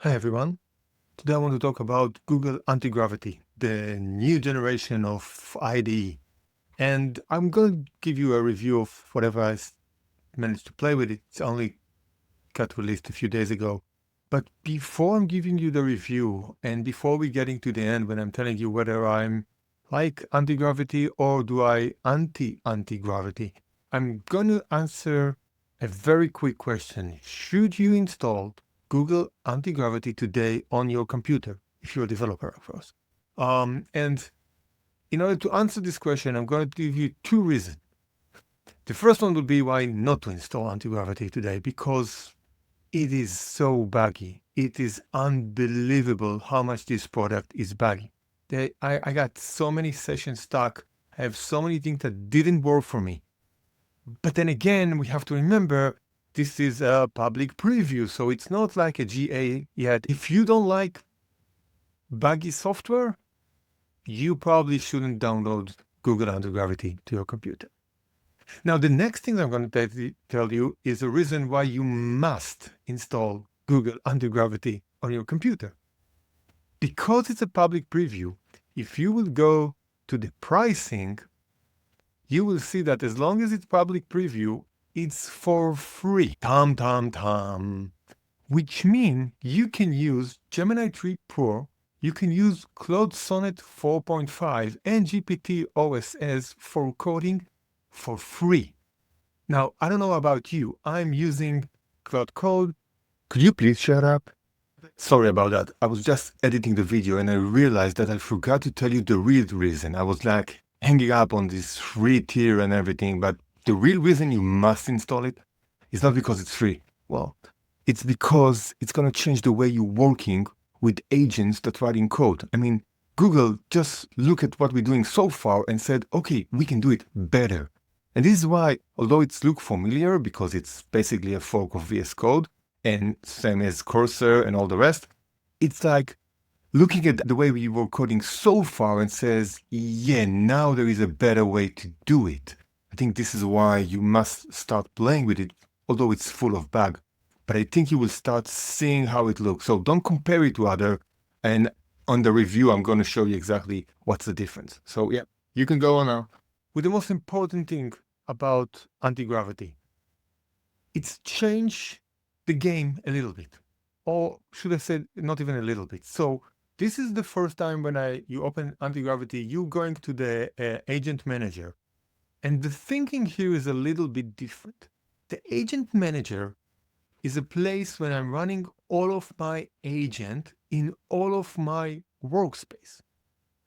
Hi everyone. Today I want to talk about Google Antigravity, the new generation of IDE. And I'm going to give you a review of whatever managed to play with it. It's only got released a few days ago. But before I'm giving you the review and before we getting to the end when I'm telling you whether I'm like anti-gravity or do I anti-anti-gravity, I'm going to answer a very quick question. Should you install Google Antigravity today on your computer, if you're a developer, of course? And in order to answer this question, I'm going to give you two reasons. The first one would be why not to install Antigravity today, because it is so buggy. It is unbelievable how much this product is buggy. I got so many sessions stuck. I have so many things that didn't work for me. But then again, we have to remember this is a public preview, so it's not like a GA yet. If you don't like buggy software, you probably shouldn't download Google Antigravity to your computer. Now, the next thing I'm going to tell you is a reason why you must install Google Antigravity on your computer. Because it's a public preview, if you will go to the pricing, you will see that as long as it's public preview, it's for free. Which means you can use Gemini 3 Pro, you can use Claude Sonnet 4.5 and GPT OSS for coding for free. Now, I don't know about you, I'm using Cloud Code. Could you please shut up? Sorry about that. I was just editing the video and I realized that I forgot to tell you the real reason. I was like hanging up on this free tier and everything, but the real reason you must install it is not because it's free. Well, it's because it's going to change the way you're working with agents that writing code. I mean, Google just look at what we're doing so far and said, okay, we can do it better. And this is why, although it's look familiar because it's basically a fork of VS Code, and same as Cursor and all the rest, it's like looking at the way we were coding so far and says, yeah, now there is a better way to do it. I think this is why you must start playing with it, although it's full of bugs. But I think you will start seeing how it looks. So don't compare it to other. And on the review, I'm going to show you exactly what's the difference. So yeah, you can go on now. With the most important thing about anti-gravity, it's changed the game a little bit, or should I say not even a little bit. So this is the first time when you open anti-gravity, you're going to the agent manager. And the thinking here is a little bit different. The agent manager is a place when I'm running all of my agent in all of my workspace.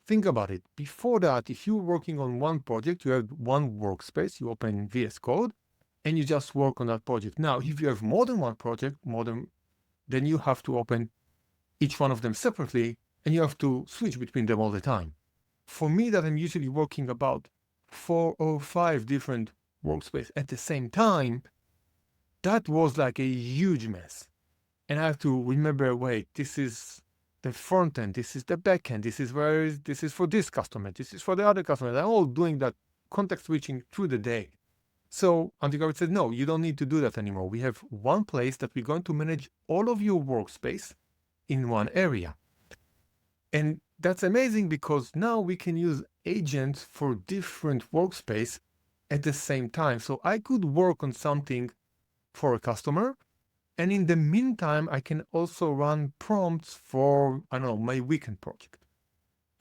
Think about it. Before that, if you're working on one project, you have one workspace, you open VS Code, and you just work on that project. Now, if you have more than one project, then you have to open each one of them separately, and you have to switch between them all the time. For me, that I'm usually working about 4 or 5 different workspaces at the same time, that was like a huge mess. And I have to remember, wait, this is the front end, this is the back end, this is for this customer, this is for the other customer. I'm all doing that context switching through the day. So Antigravity said, no, you don't need to do that anymore. We have one place that we're going to manage all of your workspace in one area. And that's amazing because now we can use agents for different workspace at the same time. So I could work on something for a customer, and in the meantime, I can also run prompts for, I don't know, my weekend project.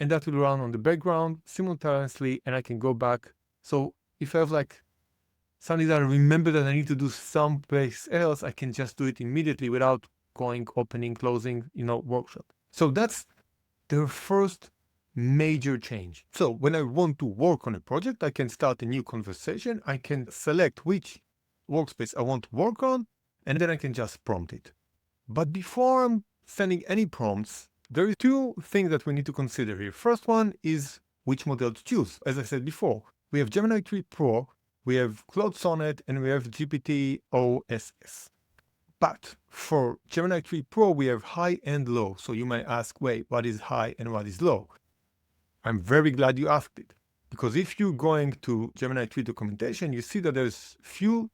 And that will run on the background simultaneously, and I can go back. So if I have like something that I remember that I need to do someplace else, I can just do it immediately without opening, closing, workshop. So that's the first major change. So when I want to work on a project, I can start a new conversation. I can select which workspace I want to work on, and then I can just prompt it. But before I'm sending any prompts, there are two things that we need to consider here. First one is which model to choose. As I said before, we have Gemini 3 Pro, we have Claude Sonnet, and we have GPT OSS. But for Gemini 3 Pro, we have high and low. So you might ask, wait, what is high and what is low? I'm very glad you asked it. Because if you're going to Gemini 3 documentation, you see that there's few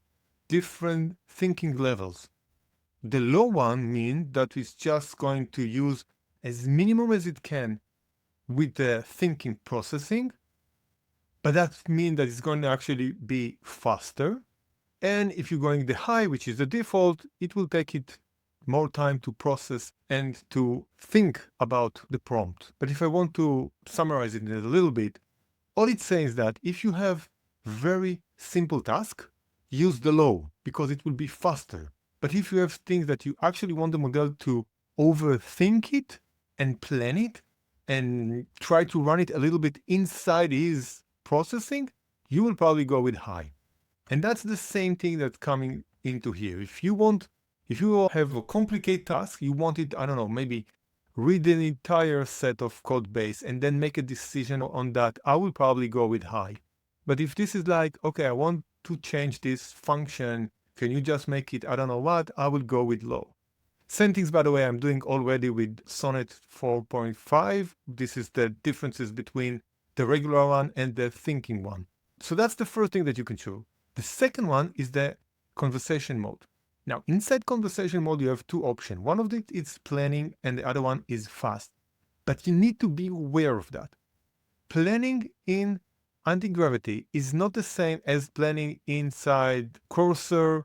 different thinking levels. The low one means that it's just going to use as minimum as it can with the thinking processing, but that means that it's going to actually be faster. And if you're going the high, which is the default, it will take it more time to process and to think about the prompt. But if I want to summarize it a little bit, all it says that if you have very simple task, use the low because it will be faster. But if you have things that you actually want the model to overthink it and plan it and try to run it a little bit inside his processing, you will probably go with high. And that's the same thing that's coming into here. If you have a complicated task, you want it, I don't know, maybe read an entire set of code base and then make a decision on that, I will probably go with high. But if this is like, okay, I want to change this function, can you just make it, I don't know what, I will go with low. Same things, by the way, I'm doing already with Sonnet 4.5. This is the differences between the regular one and the thinking one. So that's the first thing that you can choose. The second one is the conversation mode. Now, inside conversation mode, you have two options. One of it is planning and the other one is fast. But you need to be aware of that. Planning in Antigravity is not the same as planning inside Cursor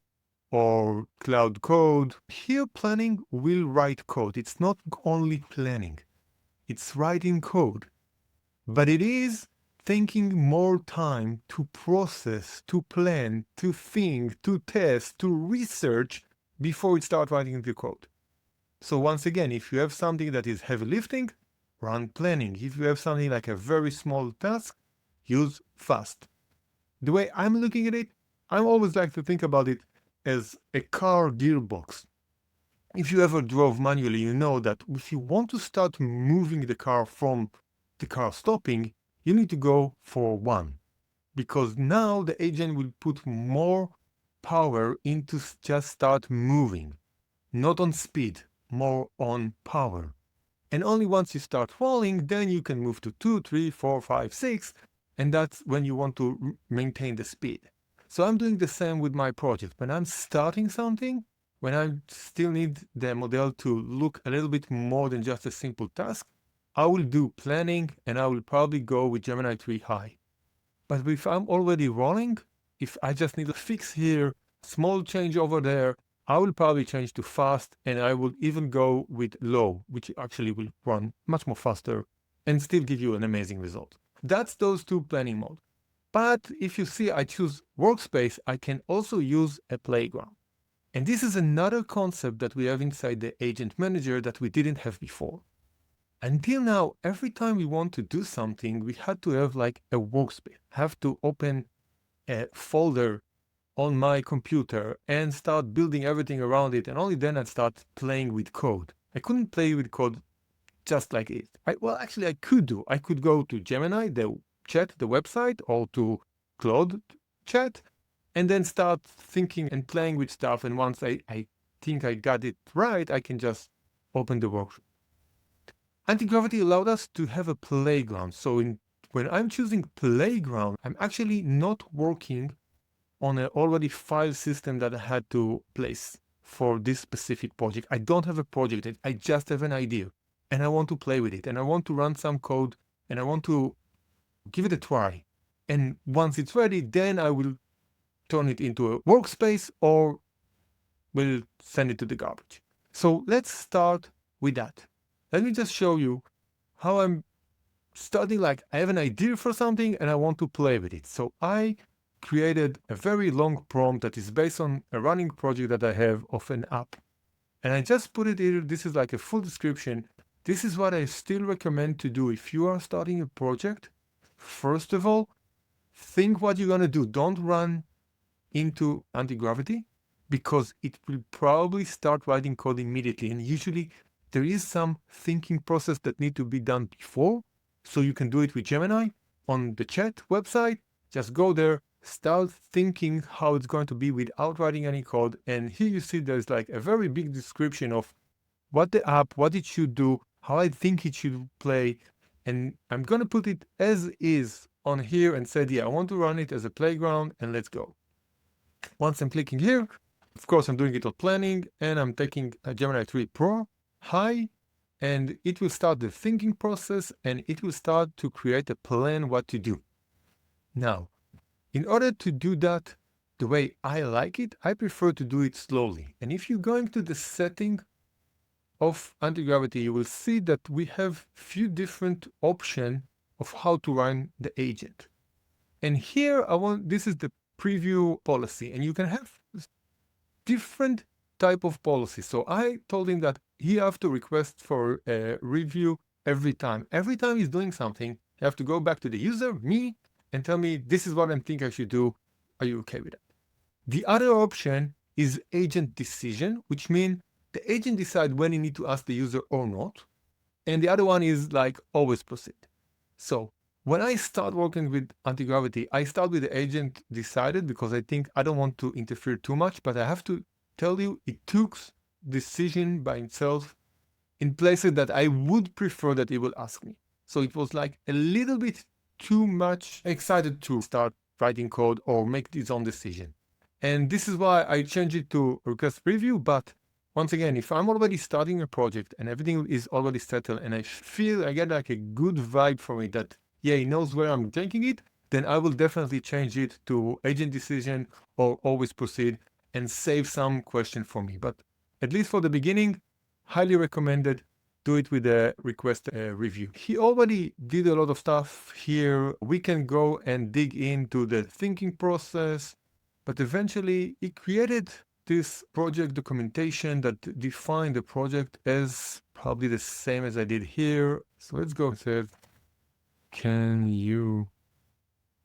or Cloud Code. Here, planning will write code. It's not only planning. It's writing code. But it is taking more time to process, to plan, to think, to test, to research before it starts writing the code. So once again, if you have something that is heavy lifting, run planning. If you have something like a very small task, use fast. The way I'm looking at it, I always like to think about it as a car gearbox. If you ever drove manually, you know that if you want to start moving the car from the car stopping, you need to go for one, because now the agent will put more power into just start moving, not on speed, more on power. And only once you start rolling, then you can move to 2, 3, 4, 5, 6, and that's when you want to maintain the speed. So I'm doing the same with my project. When I'm starting something, when I still need the model to look a little bit more than just a simple task, I will do planning and I will probably go with Gemini 3 high. But if I'm already rolling, if I just need a fix here, small change over there, I will probably change to fast and I will even go with low, which actually will run much more faster and still give you an amazing result. That's those two planning modes. But if you see I choose workspace, I can also use a playground. And this is another concept that we have inside the agent manager that we didn't have before. Until now, every time we want to do something, we had to have like a workspace, have to open a folder on my computer and start building everything around it. And only then I'd start playing with code. I couldn't play with code just like it. I could go to Gemini, the chat, the website, or to Claude chat, and then start thinking and playing with stuff. And once I think I got it right, I can just open the workshop. Antigravity allowed us to have a playground. So when I'm choosing playground, I'm actually not working on an already file system that I had to place for this specific project. I don't have a project. I just have an idea and I want to play with it and I want to run some code and I want to give it a try. And once it's ready, then I will turn it into a workspace or will send it to the garbage. So let's start with that. Let me just show you how I'm starting. Like I have an idea for something and I want to play with it. So I created a very long prompt that is based on a running project that I have of an app. And I just put it here. This is like a full description. This is what I still recommend to do if you are starting a project. First of all, think what you're going to do. Don't run into Antigravity because it will probably start writing code immediately. And usually there is some thinking process that need to be done before. So you can do it with Gemini on the chat website. Just go there, start thinking how it's going to be without writing any code. And here you see there's like a very big description of what the app, what it should do, how I think it should play. And I'm going to put it as is on here and said, yeah, I want to run it as a playground and let's go. Once I'm clicking here, Of course, I'm doing it on planning, and I'm taking a Gemini 3 Pro high, and it will start the thinking process, and it will start to create a plan what to do. Now, in order to do that the way I like it, I prefer to do it slowly. And if you go into the setting of anti-gravity, you will see that we have few different options of how to run the agent. And here this is the preview policy, and you can have different type of policy. So I told him that he have to request for a review every time. Every time he's doing something, you have to go back to the user, me, and tell me, this is what I think I should do. Are you okay with that? The other option is agent decision, which means the agent decide when you need to ask the user or not. And the other one is like always proceed. So when I start working with anti-gravity, I start with the agent decided because I think I don't want to interfere too much, but I have to tell you it took decision by itself in places that I would prefer that it will ask me. So it was like a little bit too much excited to start writing code or make its own decision. And this is why I changed it to request preview. But once again, if I'm already starting a project and everything is already settled and I feel I get like a good vibe from it that, yeah, he knows where I'm taking it, then I will definitely change it to agent decision or always proceed and save some question for me. But at least for the beginning, highly recommended. Do it with a request review. He already did a lot of stuff here. We can go and dig into the thinking process, but eventually he created this project documentation that defined the project as probably the same as I did here. So let's go and say, can you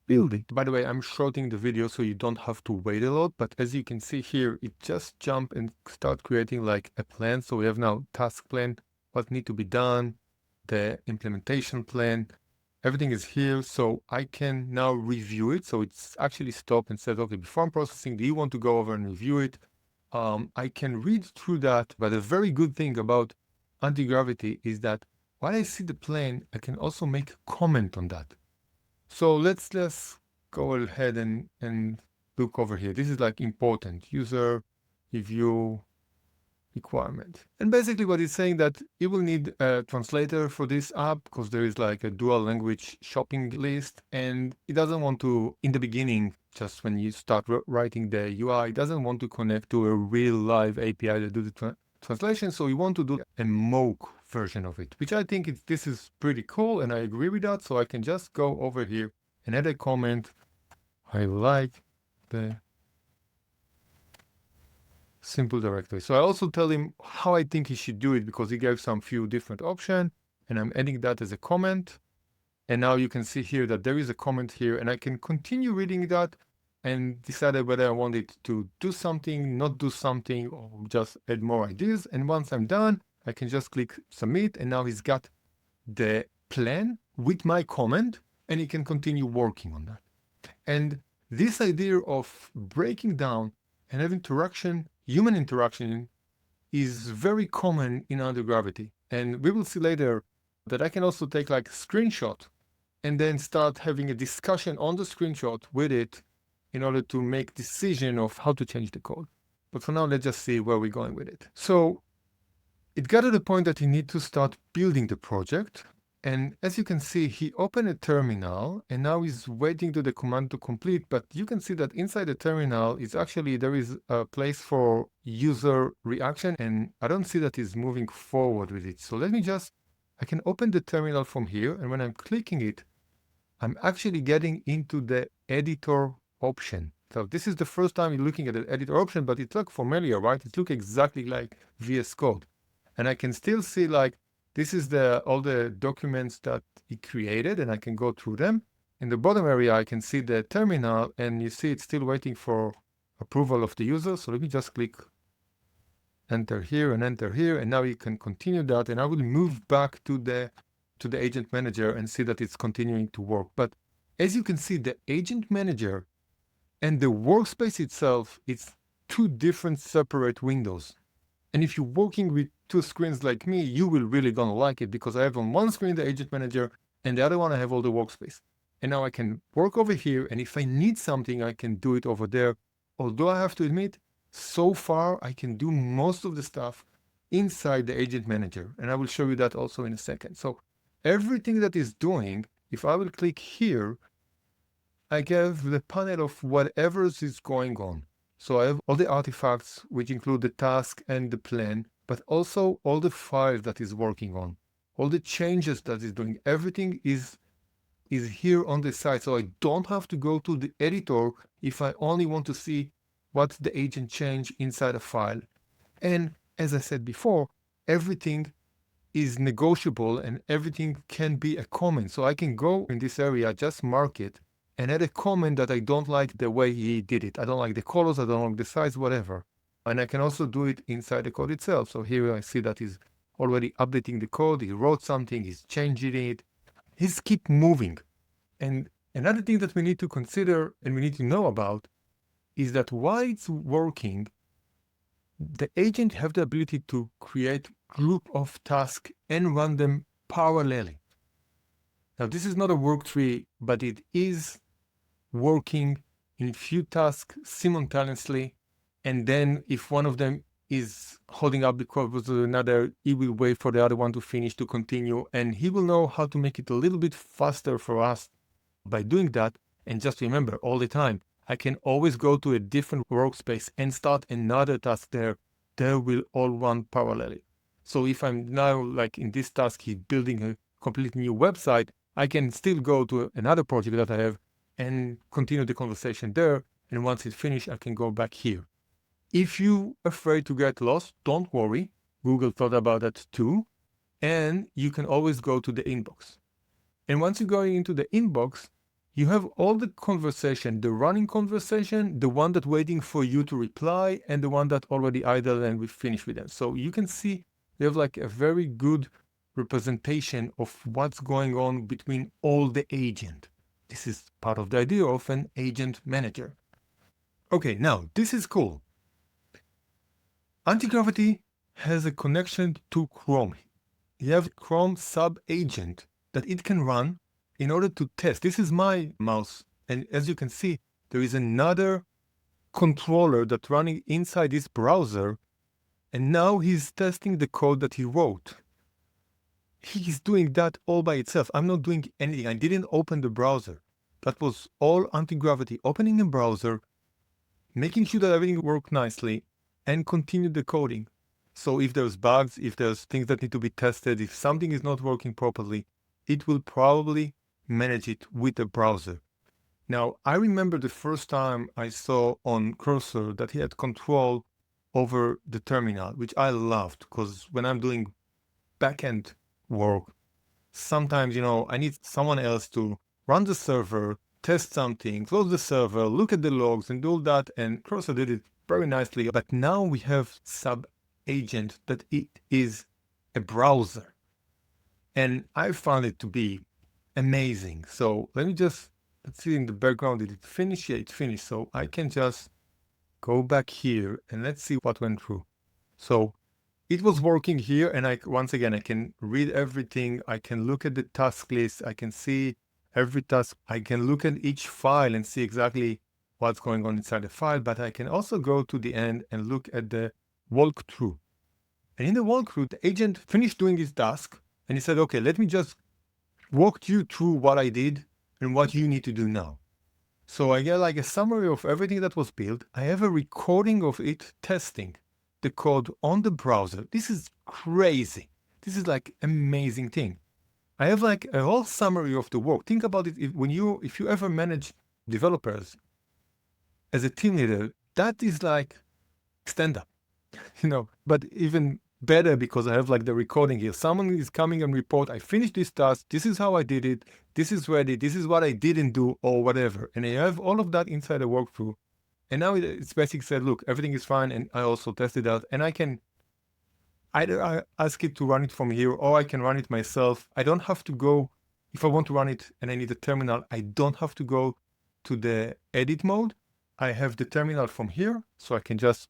build it? By the way, I'm shorting the video so you don't have to wait a lot, but as you can see here, it just jump and start creating like a plan. So we have now task plan, what need to be done, the implementation plan, everything is here. So I can now review it. So it's actually stopped and said, okay, before I'm processing, do you want to go over and review it? I can read through that, but a very good thing about anti-gravity is that while I see the plan, I can also make a comment on that. So let's go ahead and look over here. This is like important user review requirement. And basically what it's saying that it will need a translator for this app because there is like a dual language shopping list, and it doesn't want to, in the beginning, just when you start writing the UI, it doesn't want to connect to a real live API to do the translation. So we want to do a mock version of it, which I think this is pretty cool, and I agree with that. So I can just go over here and add a comment. I like the simple directory. So I also tell him how I think he should do it because he gave some few different options, and I'm adding that as a comment. And now you can see here that there is a comment here, and I can continue reading that and decide whether I want it to do something, not do something, or just add more ideas. And once I'm done, I can just click submit, and now he's got the plan with my comment, and he can continue working on that. And this idea of breaking down and having human interaction, is very common in anti-gravity. And we will see later that I can also take like a screenshot and then start having a discussion on the screenshot with it in order to make decision of how to change the code. But for now, let's just see where we're going with it. So it got to the point that you need to start building the project. And as you can see, he opened a terminal and now he's waiting to the command to complete. But you can see that inside the terminal is actually, there is a place for user reaction. And I don't see that he's moving forward with it. So I can open the terminal from here. And when I'm clicking it, I'm actually getting into the editor option. So this is the first time you're looking at the editor option, but it looks familiar, right? It looks exactly like VS Code. And I can still see like, this is all the documents that he created, and I can go through them. In the bottom area, I can see the terminal, and you see it's still waiting for approval of the user. So let me just click enter here, and now you can continue that. And I will move back to the agent manager and see that it's continuing to work. But as you can see, the agent manager and the workspace itself, it's two different separate windows. And if you're working with two screens like me, you will really gonna like it because I have on one screen the agent manager and the other one I have all the workspace. And now I can work over here, and if I need something, I can do it over there. Although I have to admit, So far, I can do most of the stuff inside the agent manager, and I will show you that also in a second. So everything that is doing, if I will click here, I have the panel of whatever is going on. So I have all the artifacts, which include the task and the plan, but also all the files that is working on, all the changes that is doing. Everything is here on the side. So I don't have to go to the editor if I only want to see what the agent changed inside a file. And as I said before, everything is negotiable and everything can be a comment. So I can go in this area, just mark it, and add a comment that I don't like the way he did it. I don't like the colors, I don't like the size, whatever. And I can also do it inside the code itself. So here I see that he's already updating the code. He wrote something, he's changing it. He's keep moving. And another thing that we need to consider and we need to know about is that while it's working, the agent have the ability to create group of tasks and run them parallelly. Now, this is not a work tree, but it is working in few tasks simultaneously. And then if one of them is holding up the code with another, he will wait for the other one to finish to continue. And he will know how to make it a little bit faster for us by doing that. And just remember all the time, I can always go to a different workspace and start another task there. They will all run parallelly. So if I'm now like in this task, he's building a completely new website, I can still go to another project that I have and continue the conversation there. And once it's finished, I can go back here. If you're afraid to get lost, don't worry. Google thought about that too. And you can always go to the inbox. And once you go into the inbox, you have all the conversation, the running conversation, the one that's waiting for you to reply, and the one that already idle and we finish with them. So you can see we have like a very good representation of what's going on between all the agent. This is part of the idea of an agent manager. Okay, now this is cool. Antigravity has a connection to Chrome. You have Chrome sub-agent that it can run in order to test. This is my mouse. And as you can see, there is another controller that's running inside this browser. And now he's testing the code that he wrote. He's doing that all by itself. I'm not doing anything. I didn't open the browser. That was all Antigravity. Opening the browser, making sure that everything worked nicely, and continue the coding. So if there's bugs, if there's things that need to be tested, if something is not working properly, it will probably manage it with the browser. Now, I remember the first time I saw on Cursor that he had control over the terminal, which I loved because when I'm doing backend work, sometimes, I need someone else to run the server, test something, close the server, look at the logs and do all that. And Cursor did it very nicely. But now we have sub-agent that it is a browser. And I found it to be amazing. So let's see in the background, did it finish? Yeah, it finished. So I can just go back here and let's see what went through. So it was working here. And once again, I can read everything. I can look at the task list. I can see every task. I can look at each file and see exactly what's going on inside the file. But I can also go to the end and look at the walkthrough. And in the walkthrough, the agent finished doing his task. And he said, okay, let me just walk you through what I did and what you need to do now. So I get like a summary of everything that was built. I have a recording of it testing the code on the browser. This is crazy. This is like amazing thing. I have like a whole summary of the work. Think about it. If you ever manage developers as a team leader, that is like stand up, but even better because I have like the recording here. Someone is coming and report, I finished this task. This is how I did it. This is ready. This is what I didn't do or whatever. And I have all of that inside the workflow. And now it's basically said, look, everything is fine. And I also tested out and I can either ask it to run it from here or I can run it myself. I don't have to go, if I want to run it and I need a terminal, I don't have to go to the edit mode. I have the terminal from here. So I can just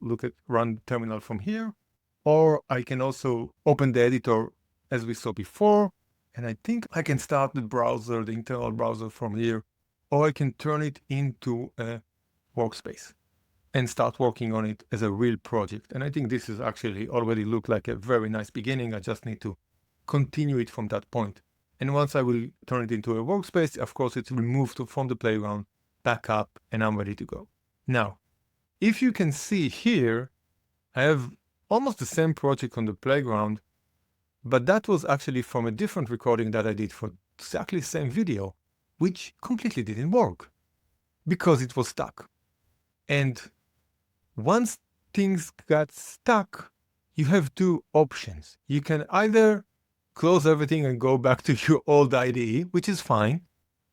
run the terminal from here. Or I can also open the editor as we saw before. And I think I can start the browser, the internal browser from here. Or I can turn it into a workspace. and start working on it as a real project. And I think this is actually already look like a very nice beginning. I just need to continue it from that point. And once I will turn it into a workspace, of course, it's removed from the playground, back up, and I'm ready to go. Now, if you can see here, I have almost the same project on the playground, but that was actually from a different recording that I did for exactly the same video, which completely didn't work because it was stuck. And once things got stuck, you have two options. You can either close everything and go back to your old IDE, which is fine,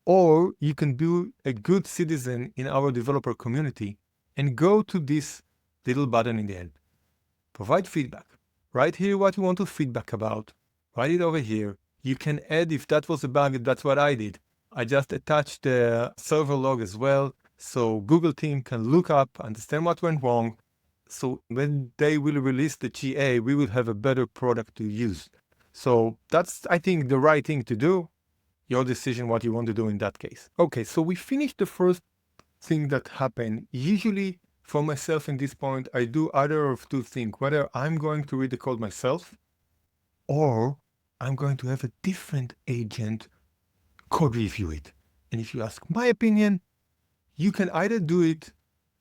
or you can be a good citizen in our developer community and go to this little button in the end. Provide feedback. Write here what you want to feedback about. Write it over here. You can add if that was a bug, that's what I did. I just attached the server log as well, so Google team can look up, understand what went wrong. So when they will release the GA, we will have a better product to use. So that's, I think, the right thing to do. Your decision what you want to do in that case. Okay, so we finished the first thing that happened. Usually for myself in this point, I do either of two things, whether I'm going to read the code myself or I'm going to have a different agent code review it. And if you ask my opinion, you can either do it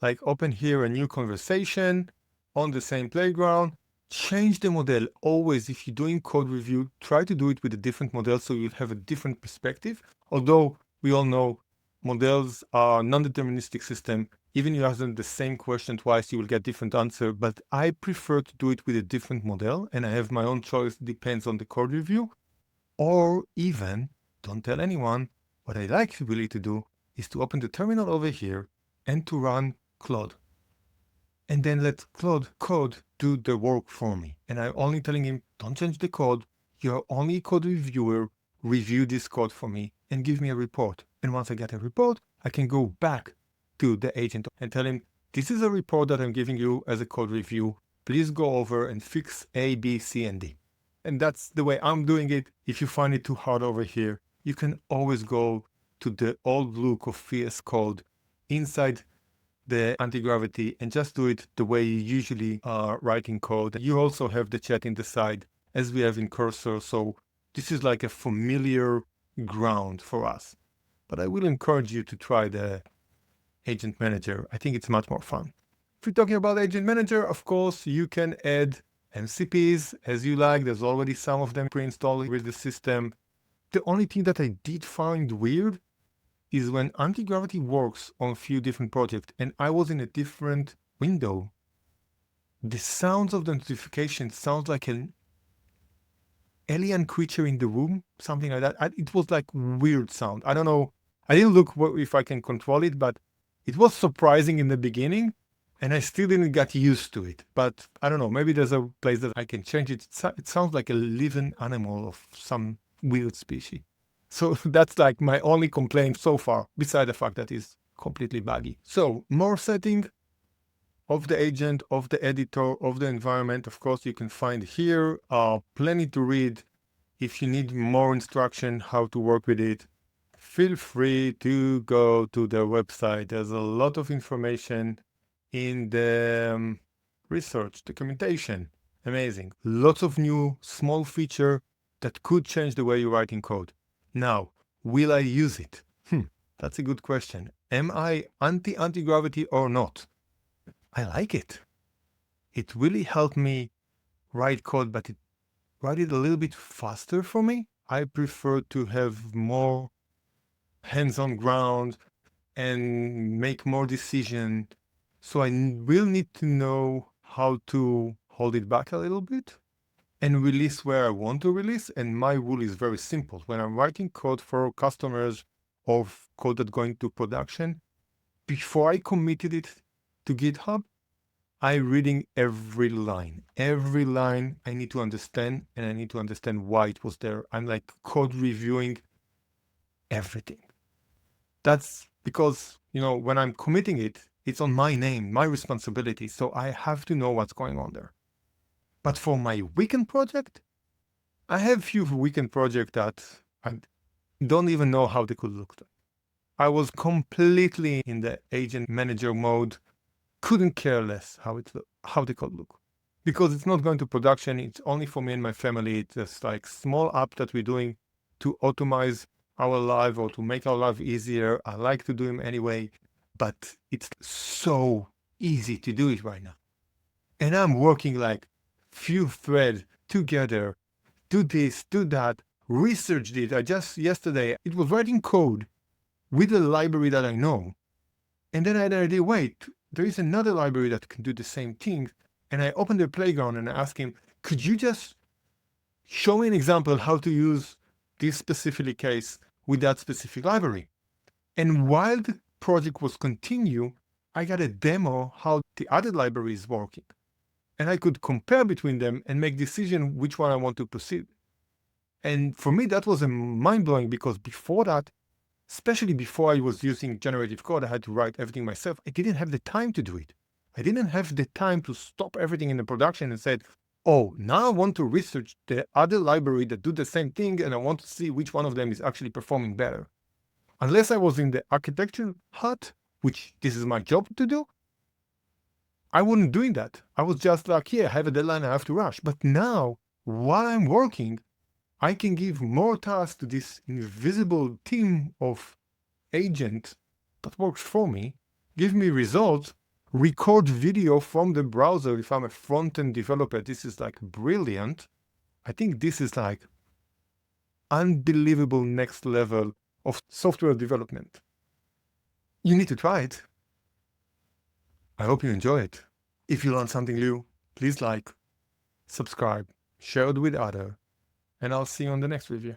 like open here a new conversation on the same playground, change the model. Always, if you're doing code review, try to do it with a different model so you'll have a different perspective. Although we all know models are non-deterministic system. Even if you ask them the same question twice, you will get different answer. But I prefer to do it with a different model, and I have my own choice, depends on the code review. Or even, don't tell anyone, what I like really to do is to open the terminal over here and to run Claude. And then let Claude code do the work for me. And I'm only telling him, don't change the code. You're only a code reviewer. Review this code for me and give me a report. And once I get a report, I can go back to the agent and tell him, this is a report that I'm giving you as a code review. Please go over and fix A, B, C, and D. And that's the way I'm doing it. If you find it too hard over here, you can always go to the old look of VS Code inside the Antigravity and just do it the way you usually are writing code. You also have the chat in the side as we have in Cursor. So this is like a familiar ground for us. But I will encourage you to try the Agent Manager. I think it's much more fun. If you're talking about Agent Manager, of course, you can add MCPs as you like. There's already some of them pre-installed with the system. The only thing that I did find weird is when Antigravity works on a few different projects and I was in a different window, the sounds of the notification sounds like an alien creature in the room, something like that. It was like weird sound. I don't know. I didn't look if I can control it, but it was surprising in the beginning and I still didn't get used to it. But I don't know, maybe there's a place that I can change it. It sounds like a living animal of some weird species. So that's like my only complaint so far, beside the fact that it's completely buggy. So more setting of the agent, of the editor, of the environment, of course, you can find here, plenty to read. If you need more instruction how to work with it, feel free to go to their website. There's a lot of information in the research, documentation. Amazing. Lots of new small feature that could change the way you write in code. Now, will I use it? That's a good question. Am I anti-antigravity or not? I like it. It really helped me write code, but it write it a little bit faster for me. I prefer to have more hands on ground and make more decision. So I will need to know how to hold it back a little bit and release where I want to release. And my rule is very simple. When I'm writing code for customers or code that's going to production, before I committed it to GitHub, I'm reading every line. Every line I need to understand, and I need to understand why it was there. I'm like code reviewing everything. That's because, when I'm committing it, it's on my name, my responsibility. So I have to know what's going on there. But for my weekend project, I have few weekend projects that I don't even know how they could look like. I was completely in the agent manager mode couldn't care less how the code look. Because it's not going to production, it's only for me and my family. It's just like small app that we're doing to automate our life or to make our life easier. I like to do them anyway, but it's so easy to do it right now. And I'm working like few threads together, do this, do that, researched it. I just yesterday, it was writing code with a library that I know. And then I had an idea, wait, there is another library that can do the same thing. And I opened the playground and I asked him, could you just show me an example how to use this specific case with that specific library? And while the project was continue, I got a demo how the other library is working. And I could compare between them and make decision which one I want to proceed. And for me, that was a mind-blowing because before that, especially before I was using generative code, I had to write everything myself. I didn't have the time to do it. I didn't have the time to stop everything in the production and said, oh, now I want to research the other library that do the same thing and I want to see which one of them is actually performing better. Unless I was in the architecture hut, which this is my job to do, I wouldn't doing that. I was just like, yeah, I have a deadline, I have to rush. But now, while I'm working, I can give more tasks to this invisible team of agents that works for me, give me results, record video from the browser. If I'm a front-end developer, this is like brilliant. I think this is like unbelievable next level of software development. You need to try it. I hope you enjoy it. If you learned something new, please like, subscribe, share it with others, and I'll see you on the next review.